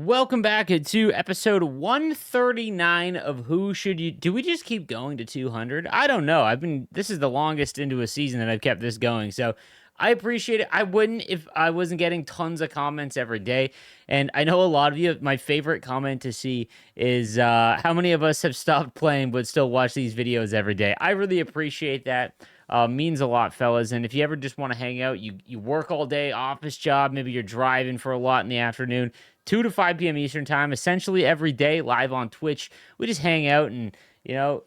Welcome back to episode 139 of Who Should You... Do we just keep going to 200? I don't know. This is the longest into a season that I've kept this going, so I appreciate it. I wouldn't if I wasn't getting tons of comments every day, and I know a lot of you, my favorite comment to see is how many of us have stopped playing but still watch these videos every day. I really appreciate that. Means a lot, fellas. And if you ever just want to hang out, you work all day, office job, maybe you're driving for a lot in the afternoon, 2 to 5 p.m. Eastern time, essentially every day, live on Twitch. We just hang out and,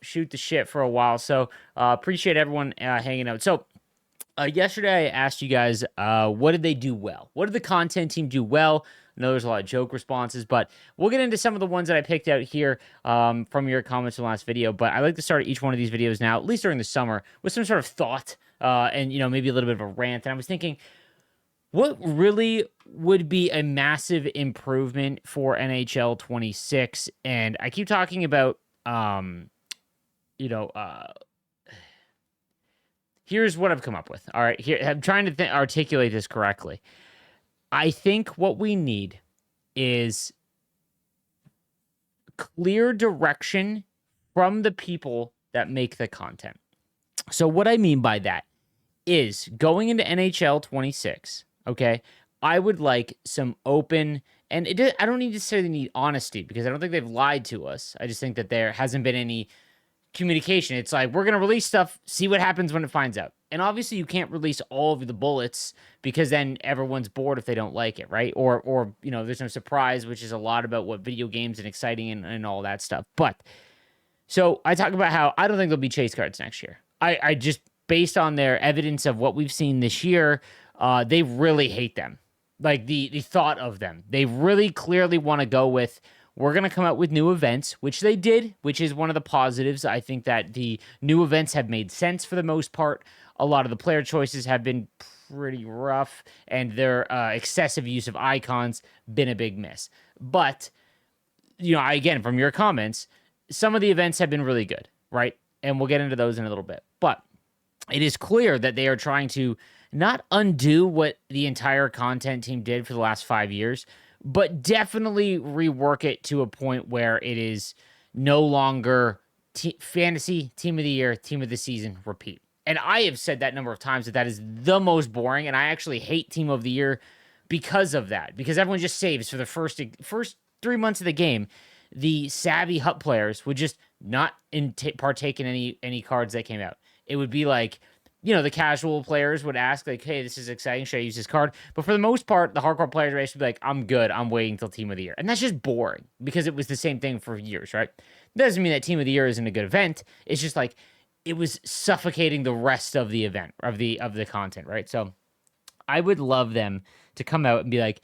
shoot the shit for a while. So appreciate everyone hanging out. So yesterday I asked you guys, what did they do well? What did the content team do well? I know there's a lot of joke responses, but we'll get into some of the ones that I picked out here from your comments in the last video. But I like to start each one of these videos now, at least during the summer, with some sort of thought and, maybe a little bit of a rant. And I was thinking, what really would be a massive improvement for NHL 26? And I keep talking about, here's what I've come up with. All right, here I'm trying to articulate this correctly. I think what we need is clear direction from the people that make the content. So what I mean by that is going into NHL 26, okay, I would like some open, and I don't necessarily need honesty because I don't think they've lied to us. I just think that there hasn't been any communication. It's like, we're going to release stuff, see what happens when it finds out. And obviously you can't release all of the bullets because then everyone's bored if they don't like it, right? Or there's no surprise, which is a lot about what video games and exciting and all that stuff. But so I talk about how I don't think there'll be chase cards next year. I just, based on their evidence of what we've seen this year, they really hate them. Like the thought of them. They really clearly want to go with, we're going to come out with new events, which they did, which is one of the positives. I think that the new events have made sense for the most part. A lot of the player choices have been pretty rough, and their excessive use of icons been a big miss. But, again, from your comments, some of the events have been really good, right? And we'll get into those in a little bit. But it is clear that they are trying to not undo what the entire content team did for the last 5 years, but definitely rework it to a point where it is no longer fantasy, team of the year, team of the season, repeat. And I have said that number of times that is the most boring, and I actually hate team of the year because of that, because everyone just saves for the first 3 months of the game. The savvy HUT players would just not partake in any cards that came out. It would be like, the casual players would ask, like, hey, this is exciting, should I use this card? But for the most part, the hardcore players would basically be like, I'm good, I'm waiting till Team of the Year. And that's just boring, because it was the same thing for years, right? That doesn't mean that Team of the Year isn't a good event. It's just like, it was suffocating the rest of the event, of the content, right? So I would love them to come out and be like,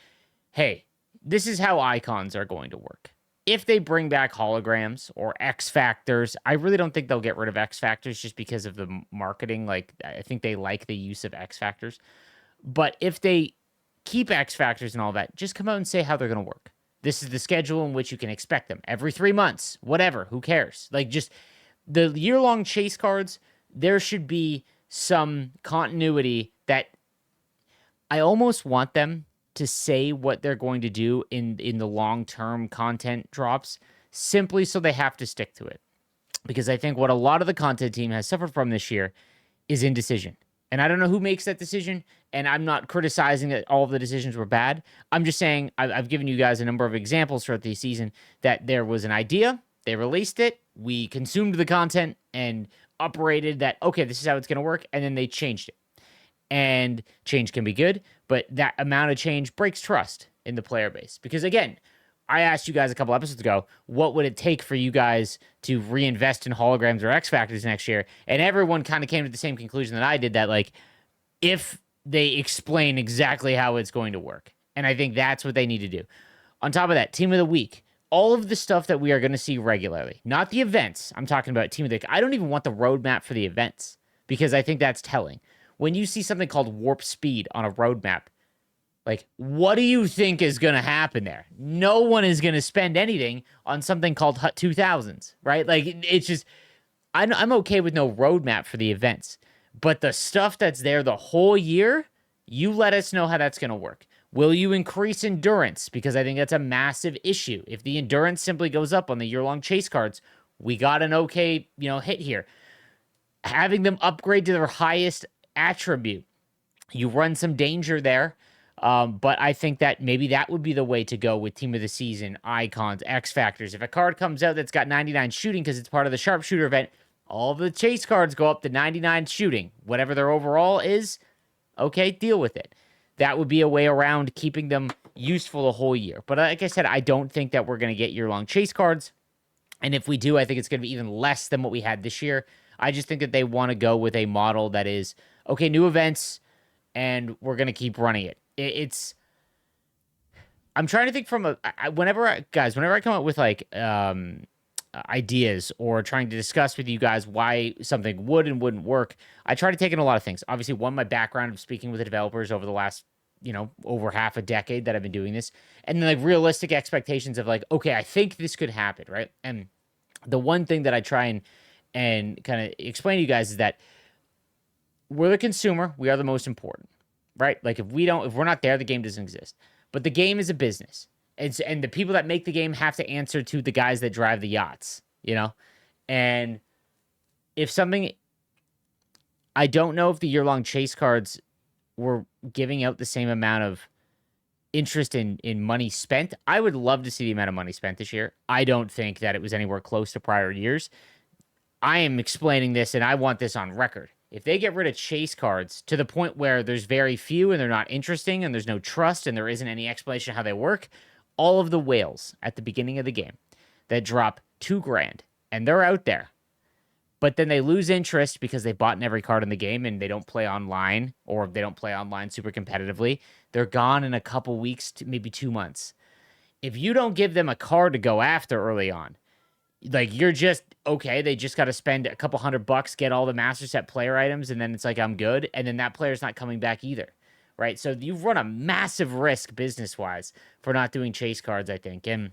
hey, this is how icons are going to work. If they bring back holograms or X Factors, I really don't think they'll get rid of X Factors just because of the marketing. Like, I think they like the use of X Factors. But if they keep X Factors and all that, just come out and say how they're going to work. This is the schedule in which you can expect them. Every 3 months, whatever, who cares? Like, just the year-long chase cards, there should be some continuity that I almost want them to say what they're going to do in the long-term content drops, simply so they have to stick to it. Because I think what a lot of the content team has suffered from this year is indecision. And I don't know who makes that decision, and I'm not criticizing that all of the decisions were bad. I'm just saying I've given you guys a number of examples throughout the season that there was an idea, they released it, we consumed the content and uprated that, okay, this is how it's going to work, and then they changed it. And change can be good, but that amount of change breaks trust in the player base. Because again, I asked you guys a couple episodes ago, what would it take for you guys to reinvest in holograms or X Factors next year? And everyone kind of came to the same conclusion that I did, that like, if they explain exactly how it's going to work. And I think that's what they need to do. On top of that, Team of the Week. All of the stuff that we are going to see regularly. Not the events. I'm talking about Team of the Week. I don't even want the roadmap for the events, because I think that's telling. When you see something called warp speed on a roadmap, like, what do you think is going to happen there? No one is going to spend anything on something called HUT 2000s, right? Like, it's just, I'm okay with no roadmap for the events. But the stuff that's there the whole year, you let us know how that's going to work. Will you increase endurance? Because I think that's a massive issue. If the endurance simply goes up on the year-long chase cards, we got an okay, hit here. Having them upgrade to their highest attribute, you run some danger there. But I think that maybe that would be the way to go with team of the season, icons, X factors. If a card comes out that's got 99 shooting because it's part of the sharpshooter event, all the chase cards go up to 99 shooting. Whatever their overall is, okay, deal with it. That would be a way around keeping them useful the whole year. But like I said, I don't think that we're going to get year-long chase cards. And if we do, I think it's going to be even less than what we had this year. I just think that they want to go with a model that is, okay, new events, and we're going to keep running it. It's I'm trying to think from whenever I come up with like ideas or trying to discuss with you guys why something would and wouldn't work, I try to take in a lot of things. Obviously, one, my background of speaking with the developers over the last, over half a decade that I've been doing this, and then like realistic expectations of like, okay, I think this could happen, right? And the one thing that I try and kind of explain to you guys is that we're the consumer, we are the most important, right? Like if we're not there, the game doesn't exist. But the game is a business. And the people that make the game have to answer to the guys that drive the yachts, And if something, I don't know if the year-long chase cards were giving out the same amount of interest in money spent. I would love to see the amount of money spent this year. I don't think that it was anywhere close to prior years. I am explaining this, and I want this on record. If they get rid of chase cards to the point where there's very few and they're not interesting and there's no trust and there isn't any explanation of how they work, all of the whales at the beginning of the game that drop $2,000 and they're out there, but then they lose interest because they bought in every card in the game and they don't play online, or they don't play online super competitively, they're gone in a couple weeks to maybe 2 months. If you don't give them a card to go after early on, like you're just okay, they just got to spend a couple $100, get all the master set player items, and then it's like I'm good, and then that player's not coming back either, right? So you've run a massive risk business wise for not doing chase cards, I think. And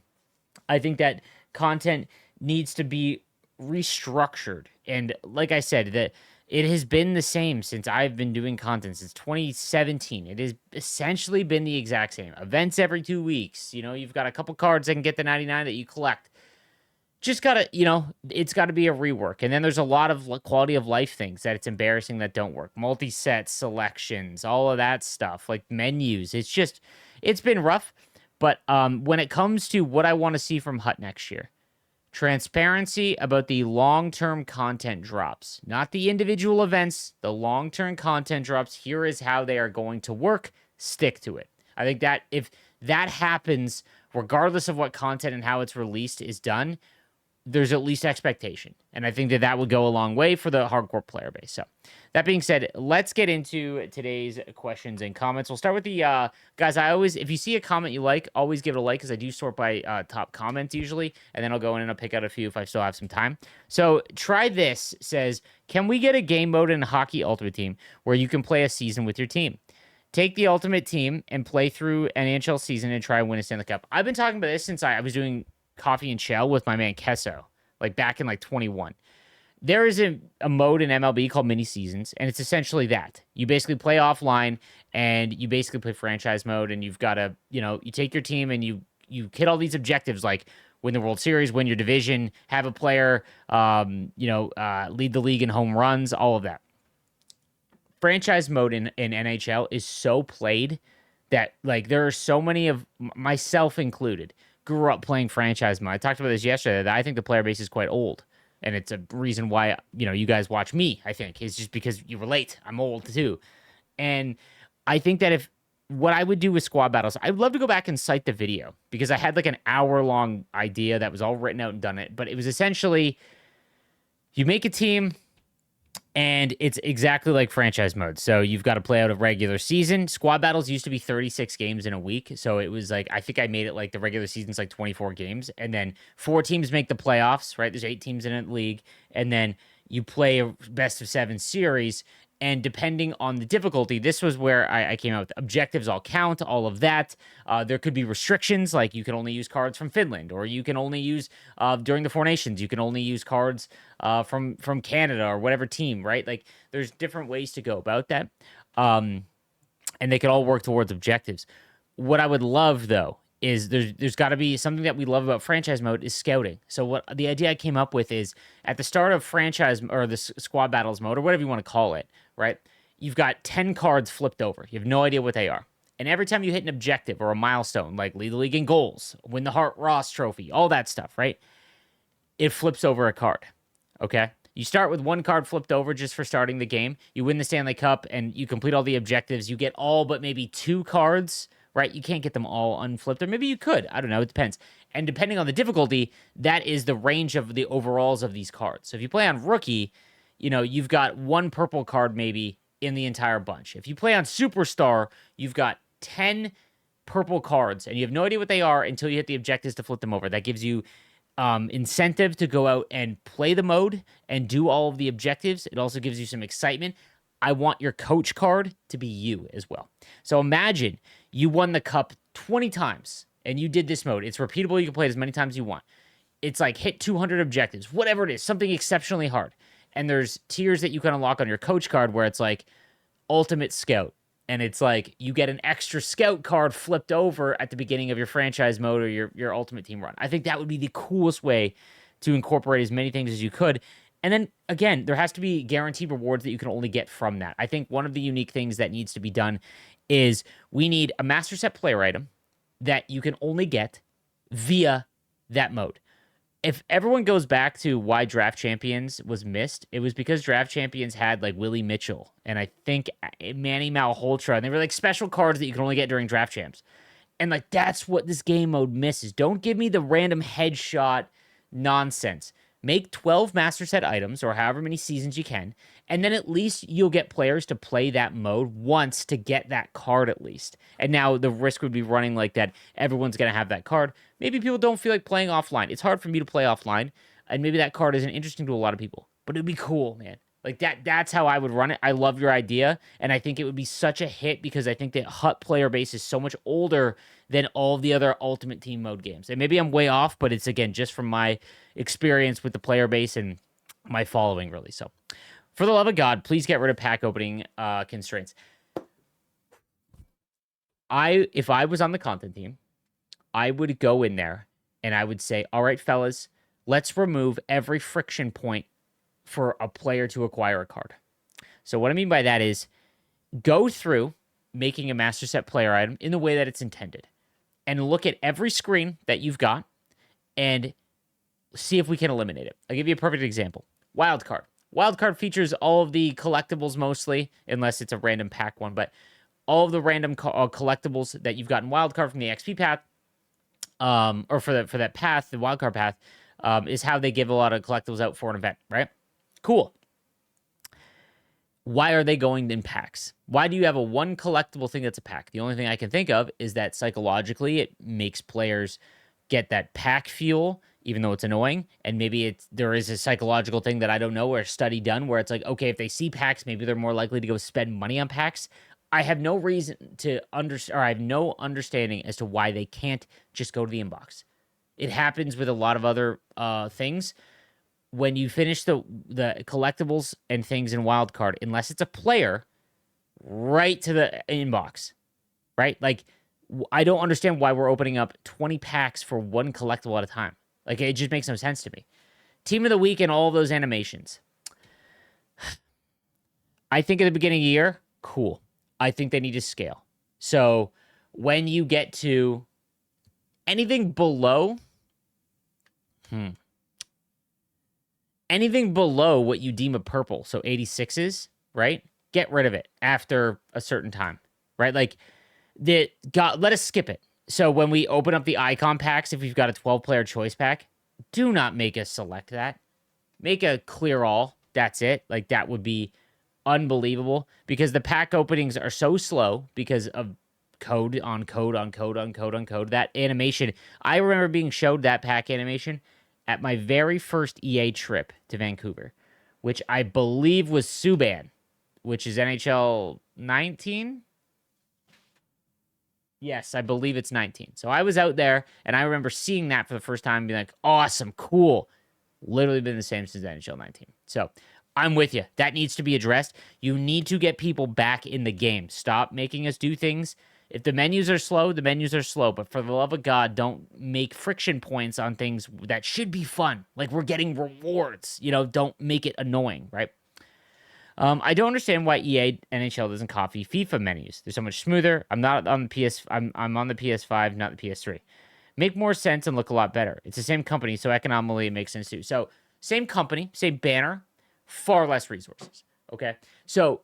I think that content needs to be restructured. And like I said, that it has been the same since I've been doing content since 2017. It has essentially been the exact same. Events every 2 weeks. You've got a couple cards that can get the 99 that you collect. Just gotta, it's got to be a rework. And then there's a lot of quality of life things that it's embarrassing that don't work. Multi-set selections, all of that stuff, like menus. It's been rough. But when it comes to what I want to see from Hut next year, transparency about the long-term content drops, not the individual events, the long-term content drops. Here is how they are going to work. Stick to it. I think that if that happens, regardless of what content and how it's released is done, there's at least expectation. And I think that would go a long way for the hardcore player base. So that being said, let's get into today's questions and comments. We'll start with the guys. If you see a comment you like, always give it a like, because I do sort by top comments usually. And then I'll go in and I'll pick out a few if I still have some time. So Try This says, can we get a game mode in Hockey Ultimate Team where you can play a season with your team? Take the Ultimate Team and play through an NHL season and try and win a Stanley Cup. I've been talking about this since I was doing Coffee and Shell with my man Kesso, like back in like 21. There is a mode in MLB called mini seasons, and it's essentially that. You basically play offline and you basically play franchise mode, and you've got to, you take your team and you hit all these objectives like win the World Series, win your division, have a player, lead the league in home runs, all of that. Franchise mode in NHL is so played that like there are so many of myself included grew up playing franchise mode. I talked about this yesterday, that I think the player base is quite old. And it's a reason why, you guys watch me, I think. It's just because you relate. I'm old too. And I think that if what I would do with squad battles, I'd love to go back and cite the video, because I had like an hour-long idea that was all written out and done it. But it was essentially, you make a team, and it's exactly like franchise mode. So you've got to play out a regular season. Squad battles used to be 36 games in a week. So it was like, I think I made it like the regular season's like 24 games. And then 4 teams make the playoffs, right? There's 8 teams in a league. And then you play a best of 7 series. And depending on the difficulty, this was where I came out with objectives all count, all of that. There could be restrictions, like you can only use cards from Finland, or you can only use, during the Four Nations, you can only use cards from Canada or whatever team, right? Like there's different ways to go about that. And they could all work towards objectives. What I would love though is there's got to be something that we love about franchise mode is scouting. So what the idea I came up with is at the start of franchise or the squad battles mode or whatever you want to call it, right? You've got 10 cards flipped over. You have no idea what they are. And every time you hit an objective or a milestone, like lead the league in goals, win the Hart Ross trophy, all that stuff, right? It flips over a card. Okay? You start with one card flipped over just for starting the game. You win the Stanley Cup and you complete all the objectives. You get all but maybe two cards, right? You can't get them all unflipped, or maybe you could. I don't know. It depends. And depending on the difficulty, that is the range of the overalls of these cards. So if you play on rookie, you've got one purple card maybe in the entire bunch. If you play on superstar, you've got 10 purple cards and you have no idea what they are until you hit the objectives to flip them over. That gives you incentive to go out and play the mode and do all of the objectives. It also gives you some excitement. I want your coach card to be you as well. So imagine you won the cup 20 times and you did this mode. It's repeatable. You can play it as many times as you want. It's like hit 200 objectives, whatever it is, something exceptionally hard. And there's tiers that you can unlock on your coach card where it's like ultimate scout. And it's like you get an extra scout card flipped over at the beginning of your franchise mode or your ultimate team run. I think that would be the coolest way to incorporate as many things as you could. And then again, there has to be guaranteed rewards that you can only get from that. I think one of the unique things that needs to be done is we need a master set player item that you can only get via that mode. If everyone goes back to why Draft Champions was missed, it was because Draft Champions had like Willie Mitchell and I think Manny Malhotra, and they were like special cards that you can only get during Draft Champs. And like that's what this game mode misses. Don't give me the random headshot nonsense. Make 12 master set items or however many seasons you can, and then at least you'll get players to play that mode once to get that card at least. And now the risk would be running like that. Everyone's going to have that card. Maybe people don't feel like playing offline. It's hard for me to play offline, and maybe that card isn't interesting to a lot of people, but it'd be cool, man. Like that's how I would run it. I love your idea, and I think it would be such a hit because I think the HUT player base is so much older than all the other Ultimate Team mode games. And maybe I'm way off, but it's again just from my experience with the player base and my following, really. So, for the love of God, please get rid of pack opening constraints. If I was on the content team, I would go in there and I would say, all right, fellas, let's remove every friction point for a player to acquire a card. So what I mean by that is go through making a master set player item in the way that it's intended and look at every screen that you've got and see if we can eliminate it. I'll give you a perfect example. Wildcard. Wildcard features all of the collectibles mostly, unless it's a random pack one, but all of the random collectibles that you've gotten wildcard from the XP path, or for that path, the wildcard path, is how they give a lot of collectibles out for an event, right? Cool. Why are they going in packs? Why do you have a one collectible thing that's a pack? The only thing I can think of is that psychologically it makes players get that pack feel, even though it's annoying. And maybe there is a psychological thing that I don't know or a study done where it's like, okay, if they see packs, maybe they're more likely to go spend money on packs. I have no reason to I have no understanding as to why they can't just go to the inbox. It happens with a lot of other things. When you finish the collectibles and things in wildcard, unless it's a player, right to the inbox, right? Like, I don't understand why we're opening up 20 packs for one collectible at a time. Like, it just makes no sense to me. Team of the week and all of those animations. I think at the beginning of the year, cool. I think they need to scale. So when you get to anything below, anything below what you deem a purple, so 86s, right? Get rid of it after a certain time, right? Like, let us skip it. So when we open up the icon packs, if we've got a 12-player choice pack, do not make us select that. Make a clear all. That's it. Like, that would be unbelievable because the pack openings are so slow because of code on code on code on code on code. That animation, I remember being showed that pack animation at my very first EA trip to Vancouver, which I believe was Subban, which is NHL 19. Yes, I believe it's 19. So I was out there, and I remember seeing that for the first time and being like, awesome, cool. Literally been the same since NHL 19. So I'm with you. That needs to be addressed. You need to get people back in the game. Stop making us do things If the menus are slow, the menus are slow. But for the love of God, don't make friction points on things that should be fun. Like we're getting rewards. Don't make it annoying, right? I don't understand why EA NHL doesn't copy FIFA menus. They're so much smoother. I'm not on the PS. I'm on the PS5, not the PS3. Make more sense and look a lot better. It's the same company, so economically it makes sense too. So same company, same banner, far less resources. Okay, so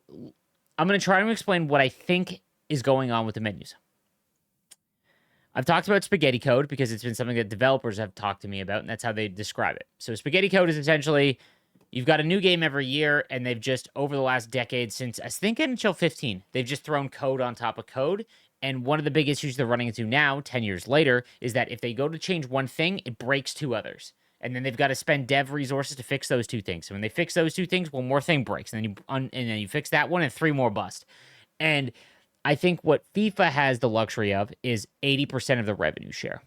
I'm gonna try to explain what I think is going on with the menus. I've talked about spaghetti code because it's been something that developers have talked to me about, and that's how they describe it. So spaghetti code is essentially you've got a new game every year, and they've just, over the last decade, since I think NHL 15, they've just thrown code on top of code. And one of the big issues they're running into now, 10 years later, is that if they go to change one thing, it breaks two others. And then they've got to spend dev resources to fix those two things. So when they fix those two things, one more thing breaks. And then you fix that one, and three more bust. And I think what FIFA has the luxury of is 80% of the revenue share.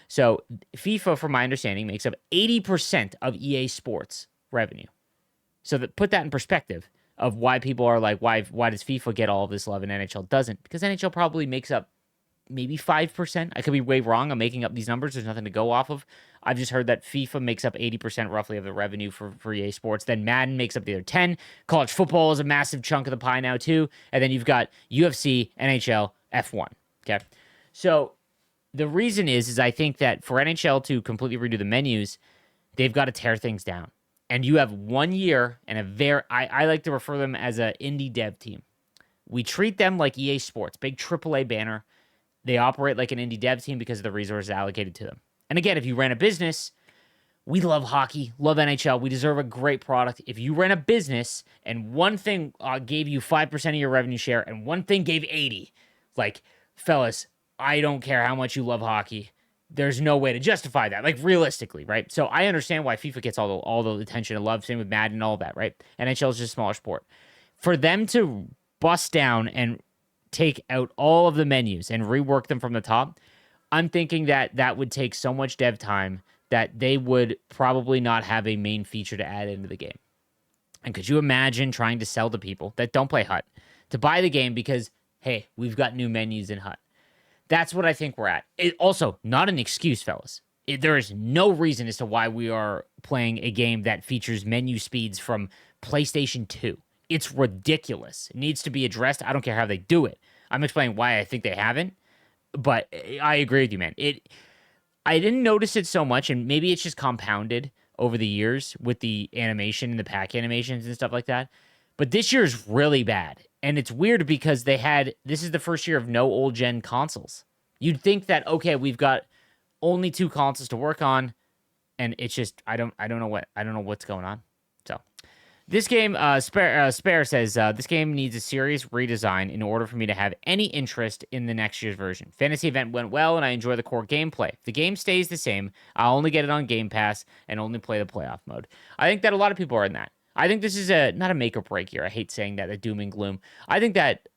So FIFA, from my understanding, makes up 80% of EA Sports revenue. So put that in perspective of why people are like, why does FIFA get all of this love and NHL doesn't? Because NHL probably makes up maybe 5%. I could be way wrong. I'm making up these numbers. There's nothing to go off of. I've just heard that FIFA makes up 80% roughly of the revenue for EA Sports. Then Madden makes up the other 10. College football is a massive chunk of the pie now too. And then you've got UFC, NHL, F1. Okay. So the reason is I think that for NHL to completely redo the menus, they've got to tear things down. And you have 1 year and I like to refer them as an indie dev team. We treat them like EA Sports, big AAA banner. They operate like an indie dev team because of the resources allocated to them. And again, if you ran a business, we love hockey, love NHL. We deserve a great product. If you ran a business and one thing gave you 5% of your revenue share and one thing gave 80, like, fellas, I don't care how much you love hockey. There's no way to justify that, like realistically, right? So I understand why FIFA gets all the attention and love, same with Madden and all that, right? NHL is just a smaller sport. For them to bust down and take out all of the menus and rework them from the top, I'm thinking that would take so much dev time that they would probably not have a main feature to add into the game. And could you imagine trying to sell to people that don't play Hut to buy the game because, hey, we've got new menus in Hut? That's what I think we're at. It also, not an excuse, fellas. There is no reason as to why we are playing a game that features menu speeds from PlayStation 2. It's ridiculous. It needs to be addressed. I don't care how they do it. I'm explaining why I think they haven't, but I agree with you, man. I didn't notice it so much, and maybe it's just compounded over the years with the animation and the pack animations and stuff like that. But this year is really bad. And it's weird because this is the first year of no old gen consoles. You'd think that, okay, we've got only 2 consoles to work on, and it's just, I don't know what's going on. So this game, Spare says, this game needs a serious redesign in order for me to have any interest in the next year's version. Fantasy Event went well, and I enjoy the core gameplay. If the game stays the same, I'll only get it on Game Pass and only play the playoff mode. I think that a lot of people are in that. I think this is not a make or break year. I hate saying that, the doom and gloom. I think that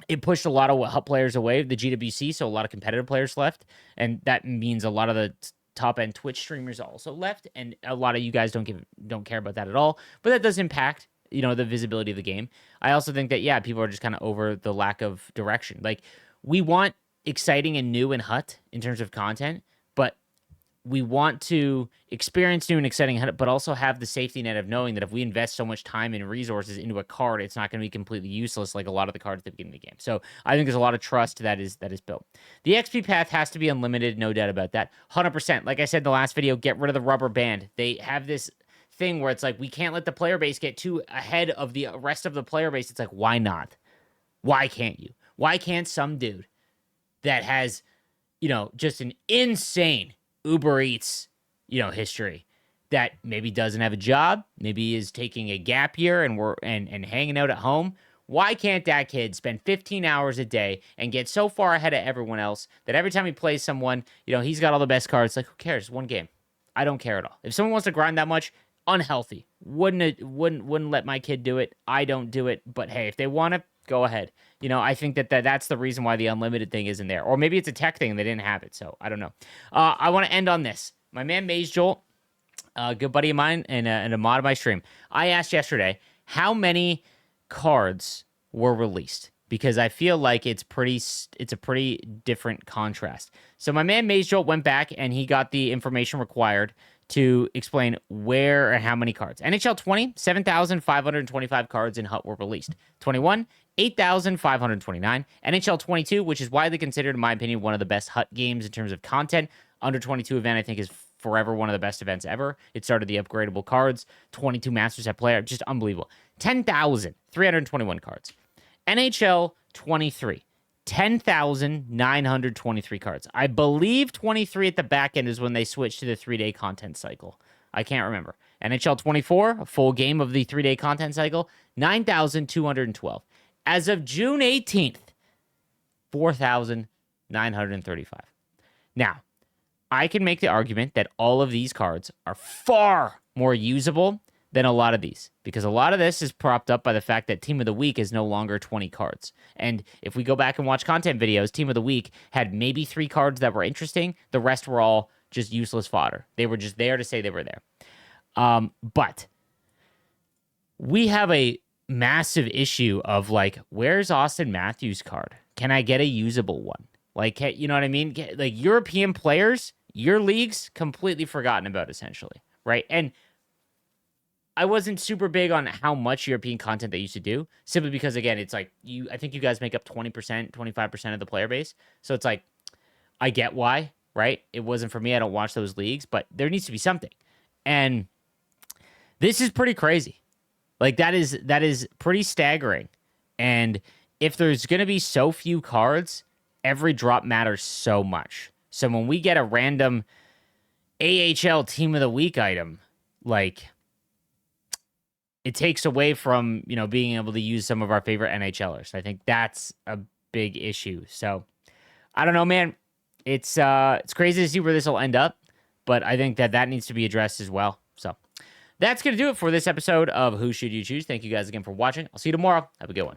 it pushed a lot of players away, the GWC, so a lot of competitive players left, and that means a lot of the top-end Twitch streamers also left, and a lot of you guys don't care about that at all, but that does impact, the visibility of the game. I also think that, yeah, people are just kind of over the lack of direction. Like, we want exciting and new and Hut in terms of content, but we want to experience new and exciting, but also have the safety net of knowing that if we invest so much time and resources into a card, it's not going to be completely useless like a lot of the cards at the beginning of the game. So I think there's a lot of trust that is built. The XP path has to be unlimited, no doubt about that. 100%. Like I said in the last video, get rid of the rubber band. They have this thing where it's like, we can't let the player base get too ahead of the rest of the player base. It's like, why not? Why can't you? Why can't some dude that has, just an insane Uber Eats, history, that maybe doesn't have a job, maybe is taking a gap year and hanging out at home. Why can't that kid spend 15 hours a day and get so far ahead of everyone else that every time he plays someone, he's got all the best cards? Like, who cares? One game. I don't care at all. If someone wants to grind that much, unhealthy. Wouldn't let my kid do it. I don't do it. But hey, if they want to, go ahead. I think that's the reason why the unlimited thing isn't there. Or maybe it's a tech thing. They didn't have it. So I don't know. I want to end on this. My man, Maze Joel, a good buddy of mine and a mod of my stream. I asked yesterday, how many cards were released? because I feel like it's a pretty different contrast. So my man Maze Jolt went back and he got the information required to explain where and how many cards. NHL 20, 7,525 cards in HUT were released. 21, 8,529. NHL 22, which is widely considered, in my opinion, one of the best HUT games in terms of content. Under 22 event, I think, is forever one of the best events ever. It started the upgradable cards, 22 Masters at Player, just unbelievable. 10,321 cards. NHL 23, 10,923 cards. I believe 23 at the back end is when they switched to the 3-day content cycle. I can't remember. NHL 24, a full game of the 3-day content cycle, 9,212. As of June 18th, 4,935. Now, I can make the argument that all of these cards are far more usable than a lot of these, because a lot of this is propped up by the fact that Team of the Week is no longer 20 cards. And if we go back and watch content videos, Team of the Week had maybe 3 cards that were interesting. The rest were all just useless fodder. They were just there to say they were there. But we have a massive issue of like, where's Austin Matthews' card? Can I get a usable one? Like, you know what I mean? Like European players, your league's completely forgotten about essentially, right? And I wasn't super big on how much European content they used to do, simply because, again, it's like I think you guys make up 20%, 25% of the player base. So it's like, I get why, right? It wasn't for me. I don't watch those leagues, but there needs to be something. And this is pretty crazy. Like that is pretty staggering. And if there's going to be so few cards, every drop matters so much. So when we get a random AHL Team of the Week item, like, it takes away from, being able to use some of our favorite NHLers. I think that's a big issue. So I don't know, man. It's crazy to see where this will end up, but I think that needs to be addressed as well. So that's going to do it for this episode of Who Should You Choose? Thank you guys again for watching. I'll see you tomorrow. Have a good one.